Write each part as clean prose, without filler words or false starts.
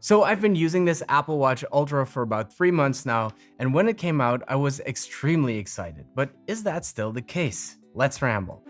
So I've been using this Apple Watch Ultra for about 3 months now, and when it came out, I was extremely excited. But is that still the case? Let's ramble.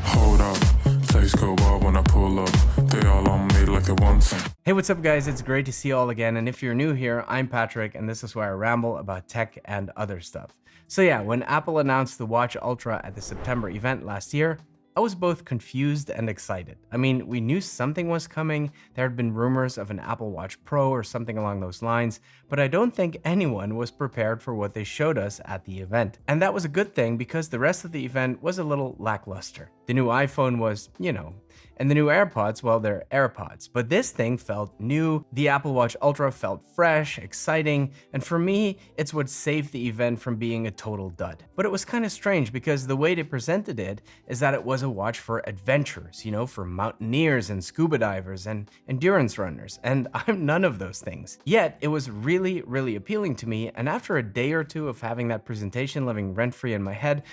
Hold up, things go wild when I pull up. They all on me like they want some. Hey, what's up guys? It's great to see you all again, and if you're new here, I'm Patrick, and this is where I ramble about tech and other stuff. So yeah, when Apple announced the Watch Ultra at the September event last year, I was both confused and excited. I mean, we knew something was coming, there had been rumors of an Apple Watch Pro or something along those lines, but I don't think anyone was prepared for what they showed us at the event. And that was a good thing because the rest of the event was a little lackluster. The new iPhone was, and the new AirPods, well, they're AirPods. But this thing felt new, the Apple Watch Ultra felt fresh, exciting, and for me, it's what saved the event from being a total dud. But it was kind of strange because the way they presented it is that it was a watch for adventurers, for mountaineers and scuba divers and endurance runners, and I'm none of those things. Yet, it was really, really appealing to me, and after a day or two of having that presentation living rent-free in my head,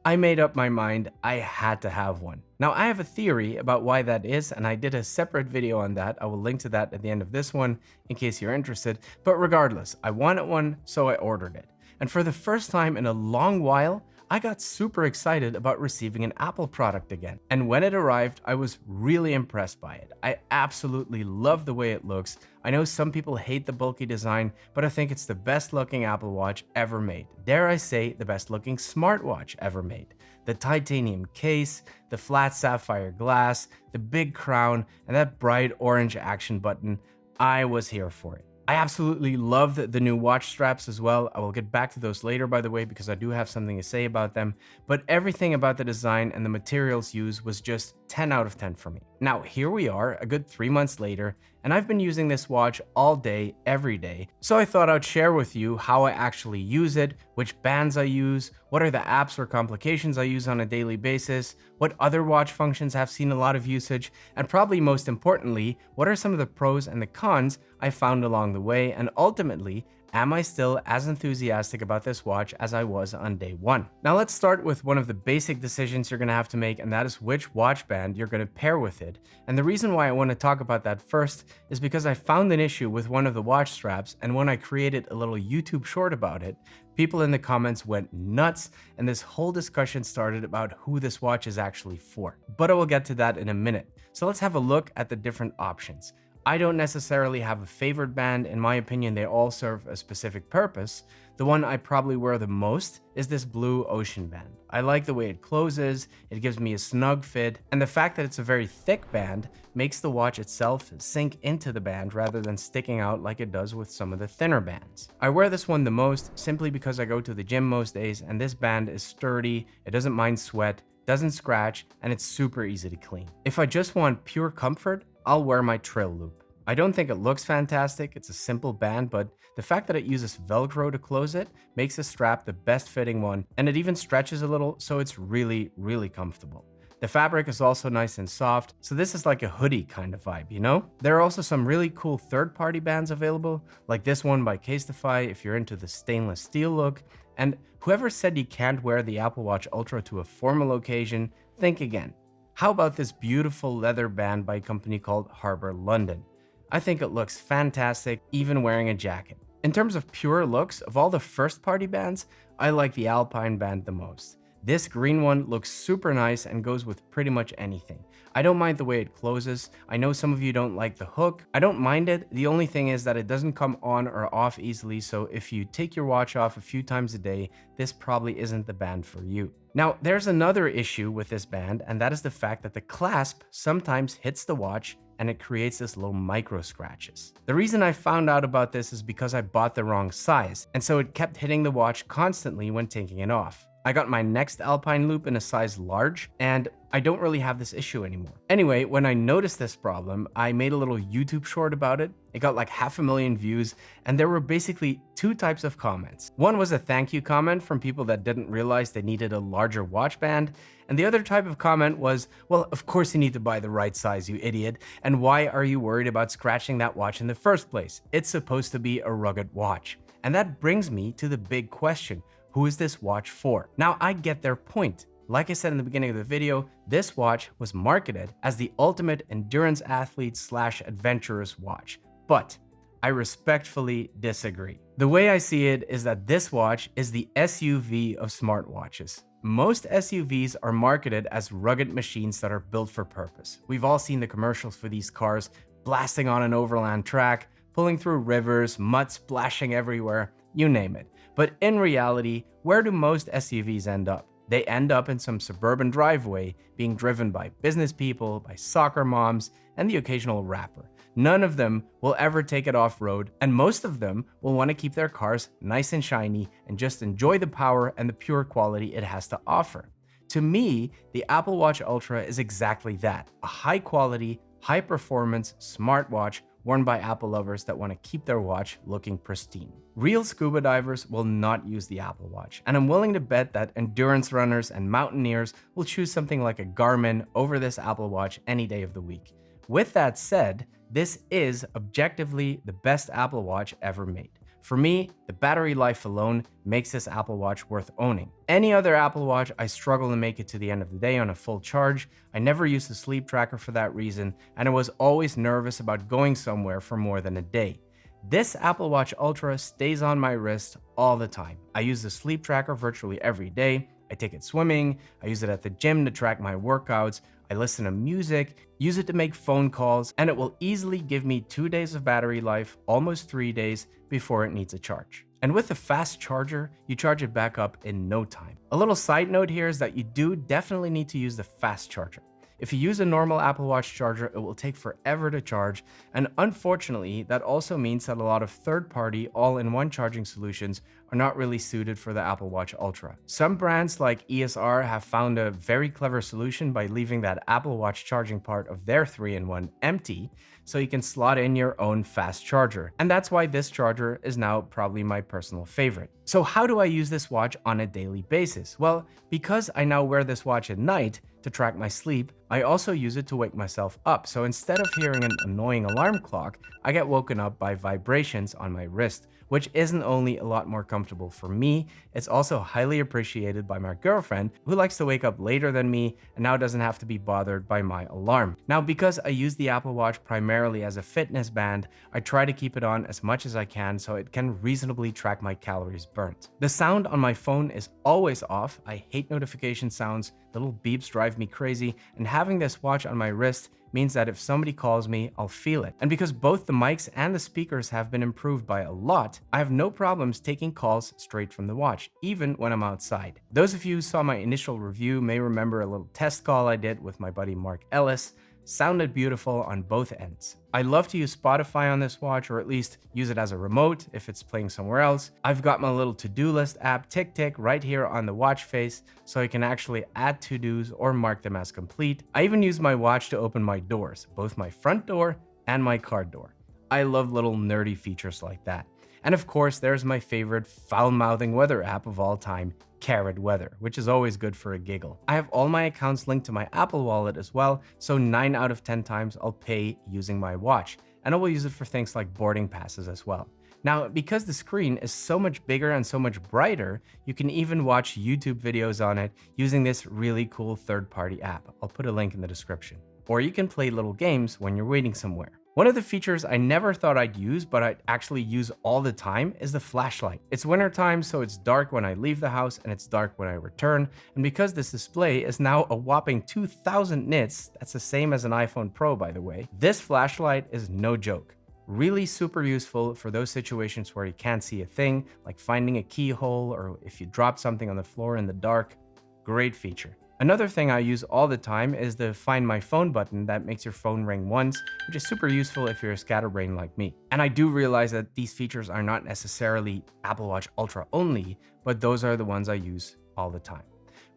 I made up my mind I had to have one. Now I have a theory about why that is, and I did a separate video on that. I will link to that at the end of this one in case you're interested. But regardless, I wanted one, so I ordered it. And for the first time in a long while, I got super excited about receiving an Apple product again. And when it arrived, I was really impressed by it. I absolutely love the way it looks. I know some people hate the bulky design, but I think it's the best looking Apple Watch ever made. Dare I say, the best looking smartwatch ever made. The titanium case, the flat sapphire glass, the big crown, and that bright orange action button, I was here for it. I absolutely love the new watch straps as well. I will get back to those later, by the way, because I do have something to say about them. But everything about the design and the materials used was just 10 out of 10 for me. Now, here we are, a good 3 months later, and I've been using this watch all day, every day. So I thought I'd share with you how I actually use it, which bands I use, what are the apps or complications I use on a daily basis, what other watch functions have seen a lot of usage, and probably most importantly, what are some of the pros and the cons I found along the way, and ultimately, am I still as enthusiastic about this watch as I was on day one? Now let's start with one of the basic decisions you're gonna have to make, and that is which watch band you're gonna pair with it. And the reason why I wanna talk about that first is because I found an issue with one of the watch straps, and when I created a little YouTube short about it, people in the comments went nuts, and this whole discussion started about who this watch is actually for. But I will get to that in a minute. So let's have a look at the different options. I don't necessarily have a favorite band. In my opinion, they all serve a specific purpose. The one I probably wear the most is this blue ocean band. I like the way it closes, it gives me a snug fit, and the fact that it's a very thick band makes the watch itself sink into the band rather than sticking out like it does with some of the thinner bands. I wear this one the most simply because I go to the gym most days, and this band is sturdy, it doesn't mind sweat, doesn't scratch, and it's super easy to clean. If I just want pure comfort, I'll wear my Trail Loop. I don't think it looks fantastic, it's a simple band, but the fact that it uses Velcro to close it makes the strap the best fitting one, and it even stretches a little, so it's really, really comfortable. The fabric is also nice and soft, so this is like a hoodie kind of vibe, There are also some really cool third-party bands available, like this one by Casetify if you're into the stainless steel look, and whoever said you can't wear the Apple Watch Ultra to a formal occasion, think again. How about this beautiful leather band by a company called Harbour London? I think it looks fantastic, even wearing a jacket. In terms of pure looks, of all the first-party bands, I like the Alpine band the most. This green one looks super nice and goes with pretty much anything. I don't mind the way it closes. I know some of you don't like the hook. I don't mind it. The only thing is that it doesn't come on or off easily, so if you take your watch off a few times a day, this probably isn't the band for you. Now, there's another issue with this band, and that is the fact that the clasp sometimes hits the watch and it creates this little micro scratches. The reason I found out about this is because I bought the wrong size, and so it kept hitting the watch constantly when taking it off. I got my next Alpine loop in a size large, and I don't really have this issue anymore. Anyway, when I noticed this problem, I made a little YouTube short about it. It got like 500,000 views, and there were basically two types of comments. One was a thank you comment from people that didn't realize they needed a larger watch band, and the other type of comment was, well, of course you need to buy the right size, you idiot, and why are you worried about scratching that watch in the first place? It's supposed to be a rugged watch. And that brings me to the big question. Who is this watch for? Now, I get their point. Like I said in the beginning of the video, this watch was marketed as the ultimate endurance athlete / adventurous watch. But I respectfully disagree. The way I see it is that this watch is the SUV of smartwatches. Most SUVs are marketed as rugged machines that are built for purpose. We've all seen the commercials for these cars blasting on an overland track, pulling through rivers, mud splashing everywhere, you name it. But in reality, where do most SUVs end up? They end up in some suburban driveway being driven by business people, by soccer moms, and the occasional rapper. None of them will ever take it off-road, and most of them will want to keep their cars nice and shiny and just enjoy the power and the pure quality it has to offer. To me, the Apple Watch Ultra is exactly that, a high-quality, high-performance smartwatch worn by Apple lovers that want to keep their watch looking pristine. Real scuba divers will not use the Apple Watch, and I'm willing to bet that endurance runners and mountaineers will choose something like a Garmin over this Apple Watch any day of the week. With that said, this is objectively the best Apple Watch ever made. For me, the battery life alone makes this Apple Watch worth owning. Any other Apple Watch, I struggle to make it to the end of the day on a full charge. I never used the sleep tracker for that reason, and I was always nervous about going somewhere for more than a day. This Apple Watch Ultra stays on my wrist all the time. I use the sleep tracker virtually every day. I take it swimming, I use it at the gym to track my workouts, I listen to music, use it to make phone calls, and it will easily give me 2 days of battery life, almost 3 days, before it needs a charge. And with a fast charger, you charge it back up in no time. A little side note here is that you do definitely need to use the fast charger. If you use a normal Apple Watch charger, it will take forever to charge, and unfortunately, that also means that a lot of third-party all-in-one charging solutions are not really suited for the Apple Watch Ultra. Some brands like ESR have found a very clever solution by leaving that Apple Watch charging part of their 3-in-1 empty, so you can slot in your own fast charger. And that's why this charger is now probably my personal favorite. So how do I use this watch on a daily basis? Well, because I now wear this watch at night to track my sleep, I also use it to wake myself up. So instead of hearing an annoying alarm clock, I get woken up by vibrations on my wrist, which isn't only a lot more comfortable for me, it's also highly appreciated by my girlfriend, who likes to wake up later than me and now doesn't have to be bothered by my alarm. Now, because I use the Apple Watch primarily as a fitness band, I try to keep it on as much as I can so it can reasonably track my calories burnt. The sound on my phone is always off. I hate notification sounds, little beeps drive me crazy, and having this watch on my wrist means that if somebody calls me, I'll feel it. And because both the mics and the speakers have been improved by a lot, I have no problems taking calls straight from the watch, even when I'm outside. Those of you who saw my initial review may remember a little test call I did with my buddy Mark Ellis. Sounded beautiful on both ends. I love to use Spotify on this watch, or at least use it as a remote if it's playing somewhere else. I've got my little to-do list app, Tick right here on the watch face, so I can actually add to-dos or mark them as complete. I even use my watch to open my doors, both my front door and my car door. I love little nerdy features like that. And of course, there's my favorite foul-mouthing weather app of all time, Carrot Weather, which is always good for a giggle. I have all my accounts linked to my Apple Wallet as well, so 9 out of 10 times I'll pay using my watch, and I will use it for things like boarding passes as well. Now, because the screen is so much bigger and so much brighter, you can even watch YouTube videos on it using this really cool third-party app. I'll put a link in the description. Or you can play little games when you're waiting somewhere. One of the features I never thought I'd use, but I actually use all the time, is the flashlight. It's wintertime, so it's dark when I leave the house and it's dark when I return. And because this display is now a whopping 2000 nits, that's the same as an iPhone Pro, by the way, this flashlight is no joke. Really super useful for those situations where you can't see a thing, like finding a keyhole or if you drop something on the floor in the dark. Great feature. Another thing I use all the time is the Find My Phone button that makes your phone ring once, which is super useful if you're a scatterbrain like me. And I do realize that these features are not necessarily Apple Watch Ultra only, but those are the ones I use all the time.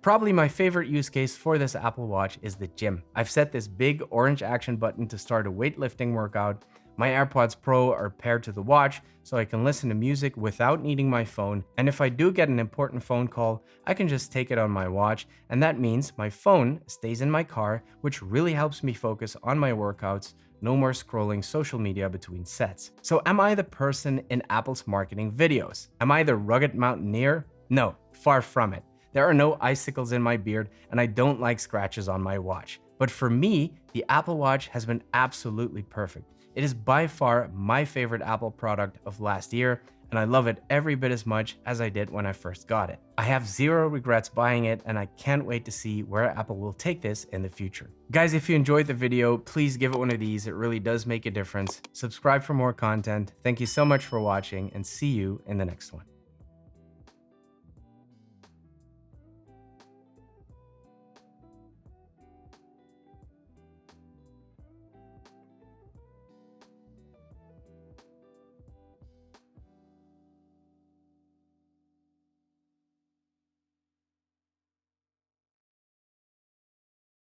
Probably my favorite use case for this Apple Watch is the gym. I've set this big orange action button to start a weightlifting workout. My AirPods Pro are paired to the watch, so I can listen to music without needing my phone. And if I do get an important phone call, I can just take it on my watch, and that means my phone stays in my car, which really helps me focus on my workouts. No more scrolling social media between sets. So am I the person in Apple's marketing videos? Am I the rugged mountaineer? No, far from it. There are no icicles in my beard, and I don't like scratches on my watch. But for me, the Apple Watch has been absolutely perfect. It is by far my favorite Apple product of last year, and I love it every bit as much as I did when I first got it. I have zero regrets buying it, and I can't wait to see where Apple will take this in the future. Guys, if you enjoyed the video, please give it one of these. It really does make a difference. Subscribe for more content. Thank you so much for watching, and see you in the next one.